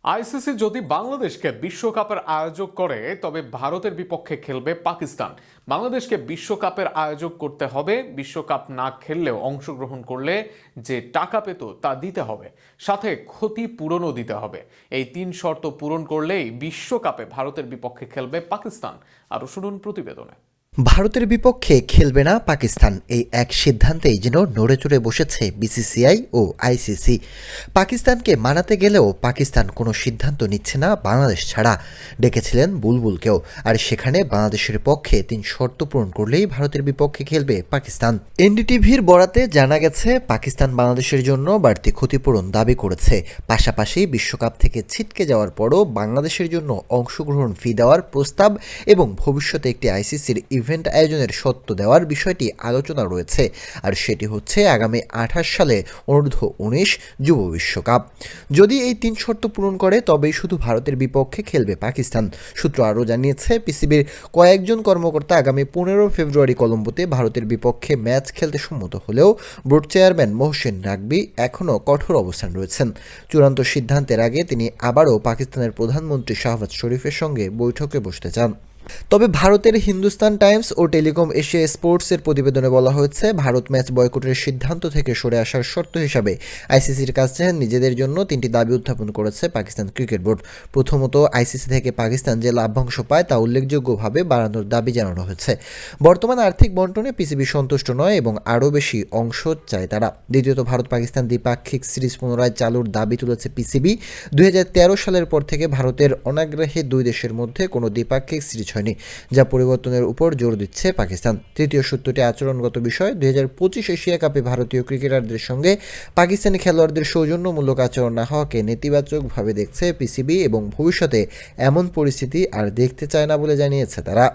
ICC যদি বাংলাদেশকে বিশ্বকাপের আয়োজক করে তবে ভারতের বিপক্ষে খেলবে পাকিস্তান। বাংলাদেশকে বিশ্বকাপের আয়োজক করতে হবে, বিশ্বকাপ না খেললেও অংশগ্রহণ করলে যে টাকা পেত তা দিতে হবে, সাথে ক্ষতিপূরণও দিতে হবে। এই তিন শর্ত পূরণ করলেই বিশ্বকাপে ভারতের বিপক্ষে খেলবে পাকিস্তান। আরও শুনুন প্রতিবেদনে। ভারতের বিপক্ষে খেলবে না পাকিস্তান, এই এক সিদ্ধান্তেই যেন নড়ে চড়ে বসেছে বিসিসিআই ও আইসিসি। পাকিস্তানকে মানাতে গেলেও পাকিস্তান কোনো সিদ্ধান্ত নিচ্ছে না বাংলাদেশ ছাড়া। ডেকেছিলেন বুলবুলকেও, আর সেখানে বাংলাদেশের পক্ষে তিন শর্ত পূরণ করলেই ভারতের বিপক্ষে খেলবে পাকিস্তান। এনডিটিভির বরাতে জানা গেছে পাকিস্তান বাংলাদেশের জন্য বাড়তি ক্ষতিপূরণ দাবি করেছে, পাশাপাশি বিশ্বকাপ থেকে ছিটকে যাওয়ার পরও বাংলাদেশের জন্য অংশগ্রহণ ফি দেওয়ার প্রস্তাব এবং ভবিষ্যতে একটি আইসিসির ইভেন্ট আয়োজনের সত্ত্ব দেওয়ার বিষয়টি আলোচনা রয়েছে। আর সেটি হচ্ছে আগামী 28 সালে অনূর্ধ্ব-19 যুব বিশ্বকাপ। যদি এই তিন শর্ত পূরণ করে তবেই শুধু ভারতের বিপক্ষে খেলবে পাকিস্তান। সূত্র আরও জানিয়েছে, পিসিবির কয়েকজন কর্মকর্তা আগামী 15 ফেব্রুয়ারি কলম্বোতে ভারতের বিপক্ষে ম্যাচ খেলতে সম্মত হলেও বোর্ড চেয়ারম্যান মোহসিন নাকভি এখনও কঠোর অবস্থান রয়েছেন। চূড়ান্ত সিদ্ধান্তের আগে তিনি আবারও পাকিস্তানের প্রধানমন্ত্রী শাহবাজ শরীফের সঙ্গে বৈঠকে বসতে চান। তবে ভারতের হিন্দুস্তান টাইমস ও টেলিকম এশিয়া স্পোর্টসের প্রতিবেদনে বলা হয়েছে, ভারত ম্যাচ বয়কটের সিদ্ধান্ত থেকে সরে আসার শর্ত হিসাবে আইসিসির কাছে নিজেদের জন্য তিনটি দাবি উত্থাপন করেছে পাকিস্তান ক্রিকেট বোর্ড। প্রথমত, আইসিসি থেকে পাকিস্তান যে লাভ্যাংশ পায় তা উল্লেখযোগ্যভাবে বাড়ানোর দাবি জানানো হয়েছে। বর্তমান আর্থিক বন্টনে পিসিবি সন্তুষ্ট নয় এবং আরও বেশি অংশ চায় তারা। দ্বিতীয়ত, ভারত পাকিস্তান দ্বিপাক্ষিক সিরিজ পুনরায় চালুর দাবি তুলেছে পিসিবি। 2013 সালের পর থেকে ভারতের অনাগ্রহে দুই দেশের মধ্যে কোনো দ্বিপাক্ষিক সিরিজ হয়নি, যা পরিবর্তনের উপর জোর দিচ্ছে পাকিস্তান। তৃতীয় সূত্রটি আচরণগত বিষয়। 2025 এশিয়া কাপে ভারতীয় ক্রিকেটারদের সঙ্গে পাকিস্তানি খেলোয়াড়দের সৌজন্যমূলক আচরণ না হওয়াকে নেতিবাচকভাবে দেখছে পিসিবি এবং ভবিষ্যতে এমন পরিস্থিতি আর দেখতে চায় না বলে জানিয়েছে তারা।